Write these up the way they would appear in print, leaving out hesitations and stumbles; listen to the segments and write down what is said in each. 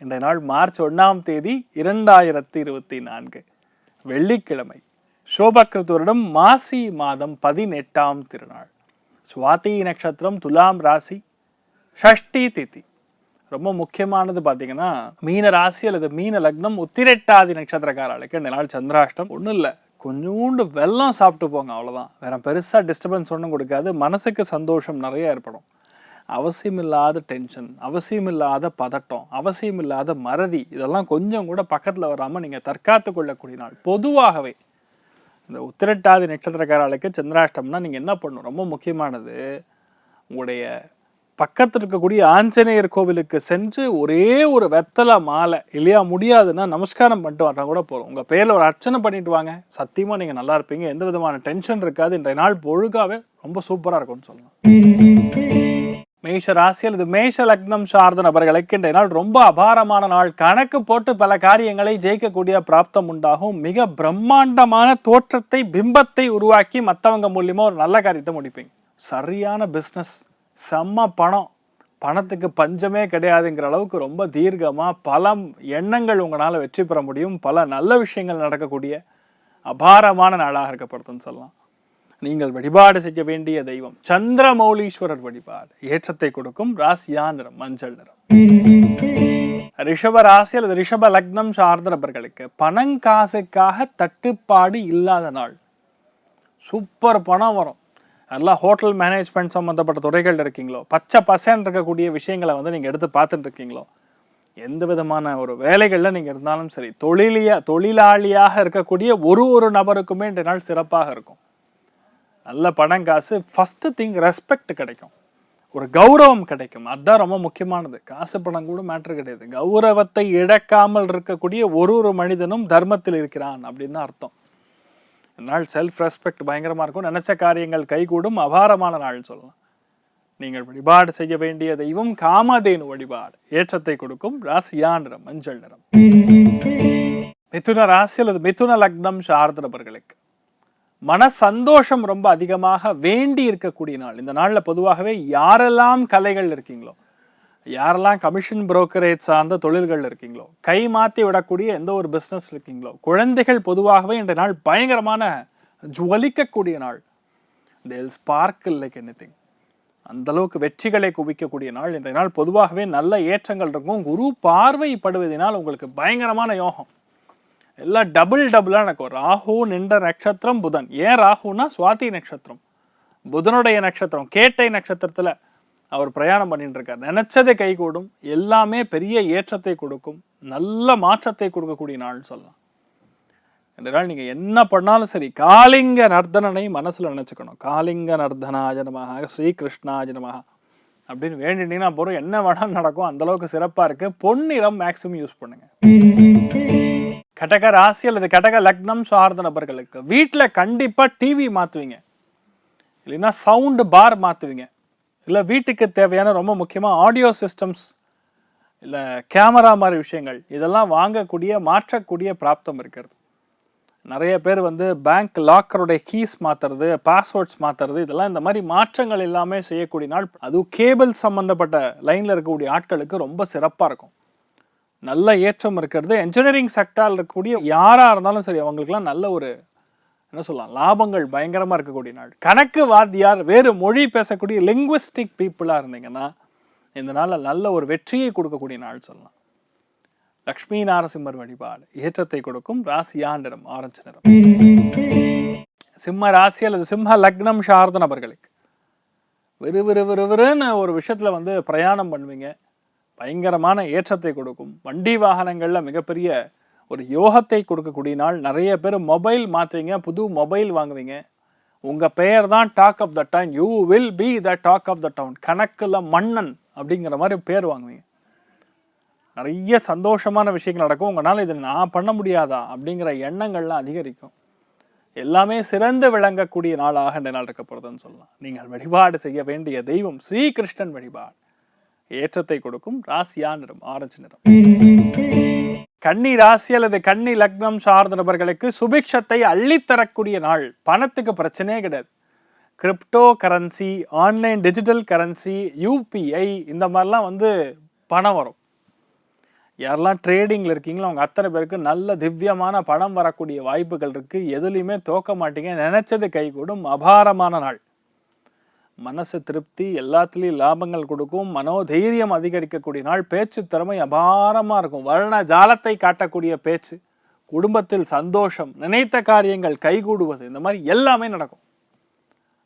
இன்றைய நாள் மார்ச் 1ஆம் தேதி 2024 வெள்ளிக்கிழமை. சோபகிருத் வருடம் மாசி மாதம் 18ஆம் திருநாள். சுவாதி நட்சத்திரம், துலாம் ராசி, ஷஷ்டி திதி. ரொம்ப முக்கியமானது பார்த்தீங்கன்னா மீன ராசி அல்லது மீன லக்னம், உத்திரட்டாதி நட்சத்திரக்காரர்களுக்கு இந்த நாள் சந்திராஷ்டம். ஒன்றும் இல்லை, கொஞ்சோண்டு வெல்லம் சாப்பிட்டு போங்க, அவ்வளோதான். வேற பெருசாக டிஸ்டர்பன்ஸ் ஒன்றும் கொடுக்காது. மனசுக்கு சந்தோஷம் நிறைய ஏற்படும். அவசியமில்லாத டென்ஷன், அவசியமில்லாத பதட்டம், அவசியமில்லாத மறதி, இதெல்லாம் கொஞ்சம் கூட பக்கத்தில் வராமல் நீங்கள் தற்காத்து கொள்ளக்கூடிய நாள். பொதுவாகவே இந்த உத்திரட்டாதி நட்சத்திரக்காரர்களுக்கு சந்திராஷ்டம்னா நீங்கள் என்ன பண்ணணும்? ரொம்ப முக்கியமானது, உங்களுடைய பக்கத்தில் இருக்கக்கூடிய ஆஞ்சநேயர் கோவிலுக்கு சென்று ஒரே ஒரு வெத்தலை மாலை, இல்லையா முடியாதுன்னா நமஸ்காரம் பண்ணிட்டு வர்றா கூட போகிறோம். உங்கள் பேரில் ஒரு அர்ச்சனை பண்ணிட்டு வாங்க, சத்தியமாக நீங்கள் நல்லா இருப்பீங்க. எந்த விதமான டென்ஷன் இருக்காது. இன்றைய நாள் பொழுகாவே ரொம்ப சூப்பராக இருக்கும்னு சொல்லலாம். மேஷ ராசி அல்லது மேஷ லக்னம் சார்ந்த நபர்களுக்கு இன்றைய நாள் ரொம்ப அபாரமான நாள். கணக்கு போட்டு பல காரியங்களை ஜெயிக்கக்கூடிய பிராப்தம் உண்டாகும். மிக பிரம்மாண்டமான தோற்றத்தை, பிம்பத்தை உருவாக்கி மற்றவங்க மூலியமா ஒரு நல்ல காரியத்தை முடிப்பீங்க. சரியான பிஸ்னஸ், செம்ம பணம், பணத்துக்கு பஞ்சமே கிடையாதுங்கிற அளவுக்கு ரொம்ப தீர்க்கமாக பல எண்ணங்கள் உங்களால் வெற்றி பெற முடியும். பல நல்ல விஷயங்கள் நடக்கக்கூடிய அபாரமான நாளாக இருக்கப்படுதுன்னு சொல்லலாம். நீங்கள் வழிபாடு செய்ய வேண்டிய தெய்வம் சந்திரமௌலீஸ்வரர் வழிபாடு. ஏற்றத்தை கொடுக்கும். ராசியா நிறம் மஞ்சள் நிறம். ரிஷப ராசி அல்லது ரிஷப லக்னம் சார்ந்த நபர்களுக்கு பணங்காசுக்காக தட்டுப்பாடு இல்லாத நாள். சூப்பர் பணம் வரும். நல்லா ஹோட்டல் மேனேஜ்மெண்ட் சம்மந்தப்பட்ட துறைகள் இருக்கீங்களோ, பச்சை பசேன்னு இருக்கக்கூடிய விஷயங்களை நீங்கள் எடுத்து பார்த்துட்டு இருக்கீங்களோ, எந்த விதமான ஒரு வேலைகளில் நீங்கள் இருந்தாலும் சரி, தொழிலாளியாக இருக்கக்கூடிய ஒரு நபருக்குமே இந்த நாள் சிறப்பாக இருக்கும். நல்ல பணம் காசு. ஃபஸ்ட்டு திங் ரெஸ்பெக்ட் கிடைக்கும், ஒரு கௌரவம் கிடைக்கும். அதுதான் ரொம்ப முக்கியமானது. காசு பணம் கூட மேட்ரு கிடையாது. கௌரவத்தை இழக்காமல் இருக்கக்கூடிய ஒரு மனிதனும் தர்மத்தில் இருக்கிறான் அப்படின்னு அர்த்தம். நாள் செல்ஃப் ரெஸ்பெக்ட் பயங்கரமாக இருக்கும். நினைச்ச காரியங்கள் கைகூடும். அபாரமான நாள் சொல்லலாம். நீங்கள் வழிபாடு செய்ய வேண்டிய தெய்வம் காமதேனு வழிபாடு. ஏற்றத்தை கொடுக்கும். ராசியா நிறம் மஞ்சள் நிறம். மிதுன ராசி அல்லது மிதுன லக்னம் சார்ந்த நபர்களுக்கு மன சந்தோஷம் ரொம்ப அதிகமாக வேண்டி இருக்கக்கூடிய நாள். இந்த நாளில் பொதுவாகவே யாரெல்லாம் கலைகள் இருக்கீங்களோ, யாரெல்லாம் கமிஷன் புரோக்கரேஜ் சார்ந்த தொழில்கள் இருக்கீங்களோ, கை மாற்றி விடக்கூடிய எந்த ஒரு பிஸ்னஸ் இருக்கீங்களோ, குழந்தைகள் பொதுவாகவே இந்த நாள் பயங்கரமான ஜுவலிக்கக்கூடிய நாள். தேல் ஸ்பார்க்கிள் லைக் எனிதிங். அந்த அளவுக்கு வெற்றிகளை குவிக்கக்கூடிய நாள். இன்றைய நாள் பொதுவாகவே நல்ல ஏற்றங்கள் இருக்கும். குரு பார்வை படுவதனால் உங்களுக்கு பயங்கரமான யோகம். எல்லாம் டபுளாக நடக்கும். ராகு நின்ற நட்சத்திரம் புதன். ஏன் ராகுனா சுவாதி நட்சத்திரம், புதனுடைய நட்சத்திரம். கேட்டை நட்சத்திரத்தில் அவர் பிரயாணம் பண்ணிட்டு இருக்கார். நினைச்சதை கைகூடும். எல்லாமே பெரிய ஏற்றத்தை கொடுக்கும். நல்ல மாற்றத்தை கொடுக்கக்கூடிய நாள் சொல்லலாம். இந்த நாள் நீங்கள் என்ன பண்ணாலும் சரி, காளிங்க நர்தனனை மனசில் நினச்சிக்கணும். காளிங்க நர்தனாய நமஹ, ஸ்ரீகிருஷ்ணாய நமஹ அப்படின்னு வேண்டினீங்கன்னா போகிறோம். என்ன வேணாலும் நடக்கும். அந்தளவுக்கு சிறப்பாக இருக்குது. பொன்னிறம் மேக்ஸிமம் யூஸ் பண்ணுங்க. கடக ராசி அல்லது கடக லக்னம் சார்ந்த நபர்களுக்கு வீட்டில் கண்டிப்பாக டிவி மாற்றுவீங்க, இல்லைன்னா சவுண்டு பார் மாற்றுவீங்க, இல்லை வீட்டுக்கு தேவையான ரொம்ப முக்கியமாக ஆடியோ சிஸ்டம்ஸ், இல்லை கேமரா மாதிரி விஷயங்கள், இதெல்லாம் மாற்றக்கூடிய பிராப்தம் இருக்கிறது. நிறைய பேர் பேங்க் லாக்கருடைய கீஸ் மாற்றுறது, பாஸ்வேர்ட்ஸ் மாற்றுறது, இதெல்லாம் இந்த மாதிரி மாற்றங்கள் எல்லாமே செய்யக்கூடிய நாள். அதுவும் கேபிள் சம்மந்தப்பட்ட லைனில் இருக்கக்கூடிய ஆட்களுக்கு ரொம்ப சிறப்பாக இருக்கும். நல்ல ஏற்றம் இருக்கிறது. என்ஜினியரிங் செக்டாரில் இருக்கக்கூடிய யாராக இருந்தாலும் சரி, அவங்களுக்குலாம் நல்ல ஒரு என்ன சொல்லலாம், லாபங்கள் பயங்கரமாக இருக்கக்கூடிய நாள். கணக்கு வாத்தியார், வேறு மொழி பேசக்கூடிய லிங்குவிஸ்டிக் பீப்புளாக இருந்தீங்கன்னா இந்த நாளில் நல்ல ஒரு வெற்றியை கொடுக்கக்கூடிய நாள் சொல்லலாம். லக்ஷ்மி நாரசிம்மர் வழிபாடு. ஏற்றத்தை கொடுக்கும். ராசியா நிறம் ஆரஞ்சு நிறம். சிம்ம ராசி அல்லது சிம்ம லக்னம் சார்ந்த நபர்களுக்கு விறுவிறுன்னு ஒரு விஷயத்தில் பிரயாணம் பண்ணுவீங்க. பயங்கரமான ஏற்றத்தை கொடுக்கும். வண்டி வாகனங்களில் மிகப்பெரிய ஒரு யோகத்தை கொடுக்கக்கூடிய நாள். நிறைய பேர் மொபைல் மாற்றுவீங்க, புது மொபைல் வாங்குவீங்க. உங்கள் பெயர் தான் talk of the town. You will be the talk of the town. கணக்கில் மன்னன் அப்படிங்கிற மாதிரி பேர் வாங்குவீங்க. நிறைய சந்தோஷமான விஷயங்கள் நடக்கும். உங்களால் இது நான் பண்ண முடியாதா அப்படிங்கிற எண்ணங்கள்லாம் அதிகரிக்கும். எல்லாமே சிறந்து விளங்கக்கூடிய நாளாக இந்த நாள் இருக்கப்படுதுன்னு சொல்லலாம். நீங்கள் வழிபாடு செய்ய வேண்டிய தெய்வம் ஸ்ரீகிருஷ்ணன் வழிபாடு. ஏற்றத்தை கொடுக்கும். ராசியா நிறம் ஆரஞ்சு நிறம். கன்னி ராசி அல்லது கன்னி லக்னம் சார்ந்த நபர்களுக்கு சுபிக்ஷத்தை அள்ளித்தரக்கூடிய நாள். பணத்துக்கு பிரச்சனையே கிடையாது. Crypto currency, online digital currency, UPI, இந்த மாதிரிலாம் பணம் வரும். யாரெல்லாம் ட்ரேடிங்கில் இருக்கீங்களோ அவங்க அத்தனை பேருக்கு நல்ல திவ்யமான பணம் வரக்கூடிய வாய்ப்புகள் இருக்குது. எதுலேயுமே தோக்க மாட்டீங்க, நினச்சது கைகூடும். அபாரமான நாள். மனசு திருப்தி, எல்லாத்துலேயும் லாபங்கள் கொடுக்கும். மனோதைரியம் அதிகரிக்கக்கூடிய நாள். பேச்சு திறமை அபாரமாக இருக்கும். வர்ண ஜாலத்தை காட்டக்கூடிய பேச்சு. குடும்பத்தில் சந்தோஷம், நினைத்த காரியங்கள் கைகூடுவது, இந்த மாதிரி எல்லாமே நடக்கும்.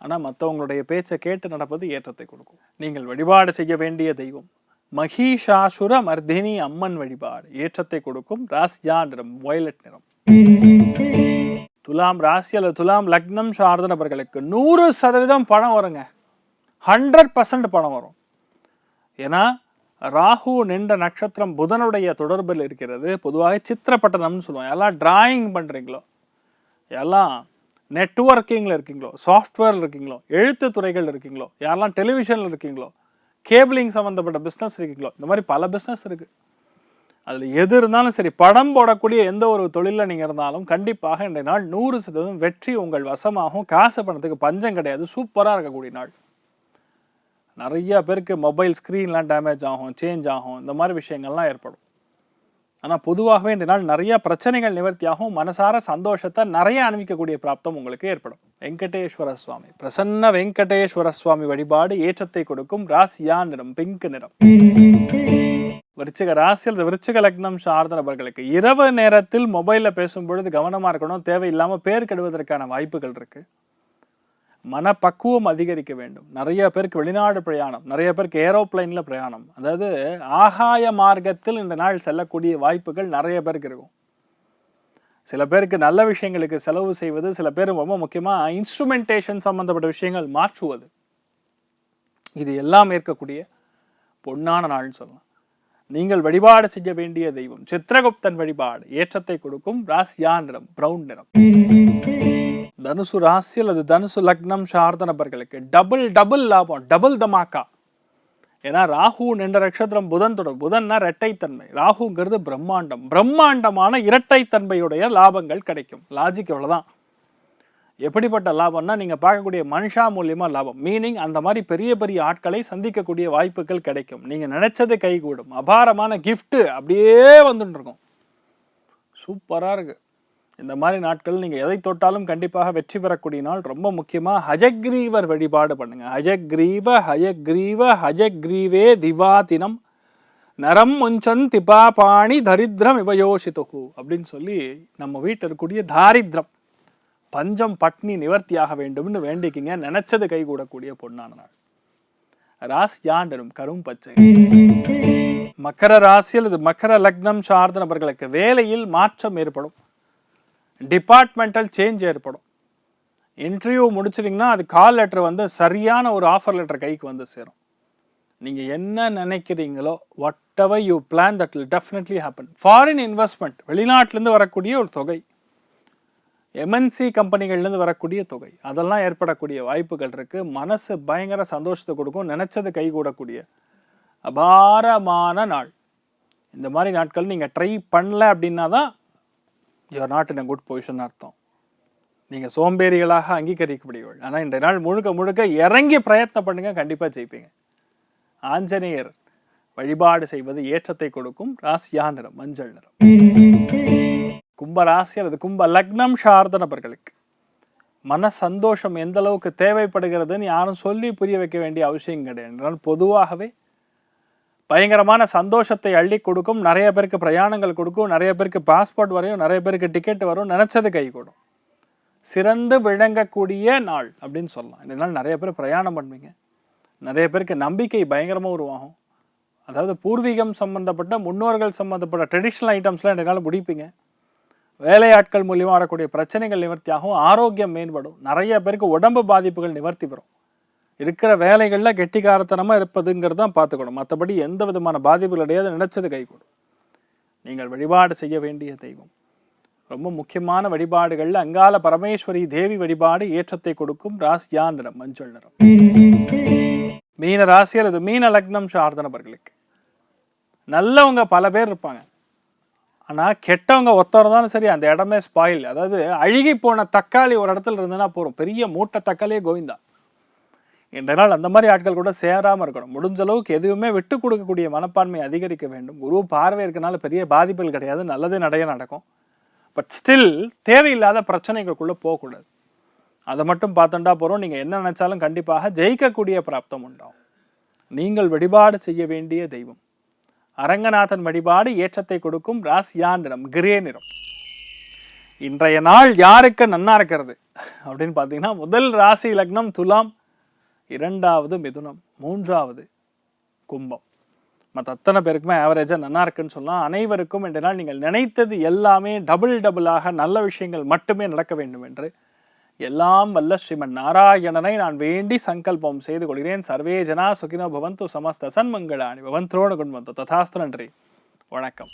ஆனால் மற்றவங்களுடைய பேச்சை கேட்டு நடப்பது ஏற்றத்தை கொடுக்கும். நீங்கள் வழிபாடு செய்ய வேண்டிய தெய்வம் மகிஷாசுர மர்தினி அம்மன் வழிபாடு. ஏற்றத்தை கொடுக்கும். ராசியா நிறம் வயலட் நிறம். துலாம் ராசி அல்லது துலாம் லக்னம் சார்ந்த நபர்களுக்கு 100% பணம் வருங்க. 100% பணம் வரும். ஏன்னா ராகு நின்ற நட்சத்திரம் புதனுடைய தொடர்பில் இருக்கிறது. பொதுவாக சித்திரப்பட்டனம்னு சொல்லுவோம். எல்லாம் டிராயிங் பண்ணுறீங்களோ, எல்லாம் நெட்வொர்க்கிங்கில் இருக்கீங்களோ, சாஃப்ட்வேர் இருக்கீங்களோ, எழுத்து துறைகள் இருக்கீங்களோ, யாரெல்லாம் டெலிவிஷனில் இருக்கீங்களோ, கேபிளிங் சம்மந்தப்பட்ட பிஸ்னஸ் இருக்கீங்களோ, இந்த மாதிரி பல பிஸ்னஸ் இருக்குது. அதில் எது இருந்தாலும் சரி, படம் போடக்கூடிய எந்த ஒரு தொழிலில் நீங்கள் இருந்தாலும் கண்டிப்பாக இன்றைய நாள் 100% வெற்றி உங்கள் வசமாகும். காசு பணத்துக்கு பஞ்சம் கிடையாது. சூப்பராக இருக்கக்கூடிய நாள். நிறைய பேருக்கு மொபைல் ஸ்க்ரீன்லாம் டேமேஜ் ஆகும், சேஞ்ச் ஆகும், இந்த மாதிரி விஷயங்கள்லாம் ஏற்படும். ஆனால் பொதுவாகவே இந்த நாள் நிறைய பிரச்சனைகள் நிவர்த்தியாகும். மனசார சந்தோஷத்தை நிறைய அனுபவிக்கக்கூடிய பிராப்தம் உங்களுக்கு ஏற்படும். வெங்கடேஸ்வர சுவாமி, பிரசன்ன வெங்கடேஸ்வர சுவாமி வழிபாடு ஏற்றத்தை கொடுக்கும். ராசியா நிறம் பிங்க் நிறம். விருச்சிக ராசி அல்லது விருச்சிக லக்னம் சார்ந்த நபர்களுக்கு இரவு நேரத்தில் மொபைலில் பேசும்பொழுது கவனமாக இருக்கணும். தேவையில்லாமல் பேர் கெடுவதற்கான வாய்ப்புகள் இருக்கு. மனப்பக்குவம் அதிகரிக்க வேண்டும். நிறைய பேருக்கு வெளிநாடு பிரயாணம், நிறைய பேருக்கு ஏரோப்ளைனில் பிரயாணம், அதாவது ஆகாய மார்க்கத்தில் இந்த நாள் செல்லக்கூடிய வாய்ப்புகள் நிறைய பேருக்கு இருக்கும். சில பேருக்கு நல்ல விஷயங்களுக்கு செலவு செய்வது, சில பேர் ரொம்ப முக்கியமாக இன்ஸ்ட்ருமெண்டேஷன் சம்பந்தப்பட்ட விஷயங்கள் மாற்றுவது, இது எல்லாம் இருக்கக்கூடிய பொன்னான நாள்னு சொல்லலாம். நீங்கள் வழிபாடு செய்ய வேண்டிய தெய்வம் சித்திரகுப்தன் வழிபாடு. ஏற்றத்தை கொடுக்கும். ராசியா நிறம் பிரவுன் நிறம். தனுசு ராசி அல்லது தனுசு லக்னம் சார்ந்த நபர்களுக்கு டபுள் லாபம், டபுள் தமாக்கா. ஏன்னா ராகு நின்ற நட்சத்திரம் புதன் தொடர். புதன்னா இரட்டைத்தன்மை, ராகுங்கிறது பிரம்மாண்டம். பிரம்மாண்டமான இரட்டைத்தன்மையுடைய லாபங்கள் கிடைக்கும். லாஜிக் எவ்வளவுதான். எப்படிப்பட்ட லாபம்னா நீங்கள் பார்க்கக்கூடிய மனுஷா மூலியமாக லாபம். மீனிங் அந்த மாதிரி பெரிய பெரிய ஆட்களை சந்திக்கக்கூடிய வாய்ப்புகள் கிடைக்கும். நீங்கள் நினைச்சது கைகூடும். அபாரமான கிஃப்ட்டு அப்படியே வந்துட்டு இருக்கும். சூப்பராக இருக்குது. இந்த மாதிரி நாட்கள் நீங்கள் எதை தொட்டாலும் கண்டிப்பாக வெற்றி பெறக்கூடிய நாள். ரொம்ப முக்கியமாக ஹஜக்ரீவர் வழிபாடு பண்ணுங்கள். ஹஜக்ரீவே திவாதினம் நரம் முஞ்சன் திபாபாணி தரித்திரம் இவயோசித்து அப்படின்னு சொல்லி நம்ம வீட்டில் இருக்கக்கூடிய தாரித்ரம், பஞ்சம் பட்னி நிவர்த்தியாக வேண்டும்னு வேண்டிக்கிங்க. நினைச்சது கைகூடக்கூடிய பொன்னான நாள். ராசியா நிறம் கரும் பச்சை. மக்கர ராசி அல்லது மக்கர லக்னம் சார்ந்த நபர்களுக்கு வேலையில் மாற்றம் ஏற்படும். டிபார்ட்மெண்டல் சேஞ்ச் ஏற்படும். இன்டர்வியூ முடிச்சிட்டிங்கன்னா அது கால் லெட்டர் வந்து சரியான ஒரு ஆஃபர் லெட்டர் கைக்கு வந்து சேரும். நீங்கள் என்ன நினைக்கிறீங்களோ what ever you plan that will definitely happen. Foreign investment, வெளிநாட்டிலேருந்து வரக்கூடிய ஒரு தொகை, எம்என்சி கம்பெனிகள்லேருந்து வரக்கூடிய தொகை, அதெல்லாம் ஏற்படக்கூடிய வாய்ப்புகள் இருக்குது. மனசு பயங்கர சந்தோஷத்தை கொடுக்கும். நினச்சது கைகூடக்கூடிய அபாரமான நாள். இந்த மாதிரி நாட்கள் நீங்கள் ட்ரை பண்ணல அப்படின்னா தான் you are not in a good position அர்த்தம். நீங்கள் சோம்பேறிகளாக அங்கீகரிக்கப்படுவீர்கள். ஆனால் இன்றைய நாள் முழுக்க முழுக்க இறங்கி பிரயத்னம் பண்ணுங்க, கண்டிப்பாக ஜெயிப்பீங்க. ஆஞ்சநேயர் வழிபாடு செய்வது ஏற்றத்தை கொடுக்கும். ராசியா நிறம் மஞ்சள் நிறம். கும்ப ராசி அல்லது கும்ப லக்னம் சார்ந்த நபர்களுக்கு மன சந்தோஷம் எந்த அளவுக்கு தேவைப்படுகிறதுன்னு யாரும் சொல்லி புரிய வைக்க வேண்டிய அவசியம் கிடையாது. என்றால் பொதுவாகவே பயங்கரமான சந்தோஷத்தை அள்ளி கொடுக்கும். நிறைய பேருக்கு பிரயாணங்கள் கொடுக்கும். நிறைய பேருக்கு பாஸ்போர்ட் வரையும், நிறைய பேருக்கு டிக்கெட் வரும். நினச்சது கை கூடும். சிறந்து விளங்கக்கூடிய நாள் அப்படின்னு சொல்லலாம். இந்த நாள் நிறைய பேர் பிரயாணம் பண்ணுவீங்க. நிறைய பேருக்கு நம்பிக்கை பயங்கரமாக உருவாகும். அதாவது பூர்வீகம் சம்மந்தப்பட்ட, முன்னோர்கள் சம்மந்தப்பட்ட ட்ரெடிஷ்னல் ஐட்டம்ஸ்லாம் இந்த நாள் முடிப்பீங்க. வேலையாட்கள் மூலியமாக வரக்கூடிய பிரச்சனைகள் நிவர்த்தியாகும். ஆரோக்கியம் மேம்படும். நிறைய பேருக்கு உடம்பு பாதிப்புகள் நிவர்த்தி பெறும். இருக்கிற வேலைகளில் கெட்டிக்காரத்தனமாக இருப்பதுங்கிறது தான் பார்த்துக்கணும். மற்றபடி எந்த விதமான பாதிப்புகள் கிடையாது. நினைச்சது கைகூடும். நீங்கள் வழிபாடு செய்ய வேண்டிய தெய்வம் ரொம்ப முக்கியமான வழிபாடுகளில் அங்காள பரமேஸ்வரி தேவி வழிபாடு ஏற்றத்தை கொடுக்கும். ராசியா நிறம் மஞ்சள் நிறம். மீன ராசி அல்லது மீன லக்னம் சார்ந்த நபர்களுக்கு நல்லவங்க பல பேர் இருப்பாங்க. ஆனால் கெட்டவங்க ஒருத்தர் தானே சரி, அந்த இடமே ஸ்பாயில். அதாவது அழுகி போன தக்காளி ஒரு இடத்துல இருந்ததுன்னா போகிறோம், பெரிய மூட்டை தக்காளியே கோவிந்தா. இன்றைய நாள் அந்த மாதிரி ஆட்கள் கூட சேராமல் இருக்கணும். முடிஞ்ச அளவுக்கு எதுவுமே விட்டு கொடுக்கக்கூடிய மனப்பான்மை அதிகரிக்க வேண்டும். குரு பார்வை இருக்கனால பெரிய பாதிப்புகள் கிடையாது, நல்லதே நிறைய நடக்கும். பட் ஸ்டில் தேவையில்லாத பிரச்சனைகளுக்குள்ளே போகக்கூடாது. அதை மட்டும் பார்த்துட்டா போகிறோம். நீங்கள் என்ன நினைச்சாலும் கண்டிப்பாக ஜெயிக்கக்கூடிய பிராப்தம் உண்டாகும். நீங்கள் வழிபாடு செய்ய வேண்டிய தெய்வம் அரங்கநாதன் வழிபாடு ஏற்றத்தை கொடுக்கும். ராசியா நிறம் கிரே நிறம். இன்றைய நாள் யாருக்கு நன்னா இருக்கிறது அப்படின்னு பார்த்தீங்கன்னா, முதல் ராசி லக்னம் துலாம், இரண்டாவது மிதுனம், மூன்றாவது கும்பம். மற்ற அத்தனை பேருக்குமே ஆவரேஜாக நல்லா இருக்குன்னு சொல்லலாம். அனைவருக்கும் இன்றைய நாள் நீங்கள் நினைத்தது எல்லாமே டபுளாக நல்ல விஷயங்கள் மட்டுமே நடக்க வேண்டும் என்று எல்லாம் வல்ல ஸ்ரீமன் நாராயணனை நான் வேண்டி சங்கல்பம் செய்து கொள்கிறேன். சர்வே ஜனா சுகினோ பவந்து, சமஸ்த சன்மங்களானி பவந்தோடு குண்வந்து ததாஸ்து. நன்றி, வணக்கம்.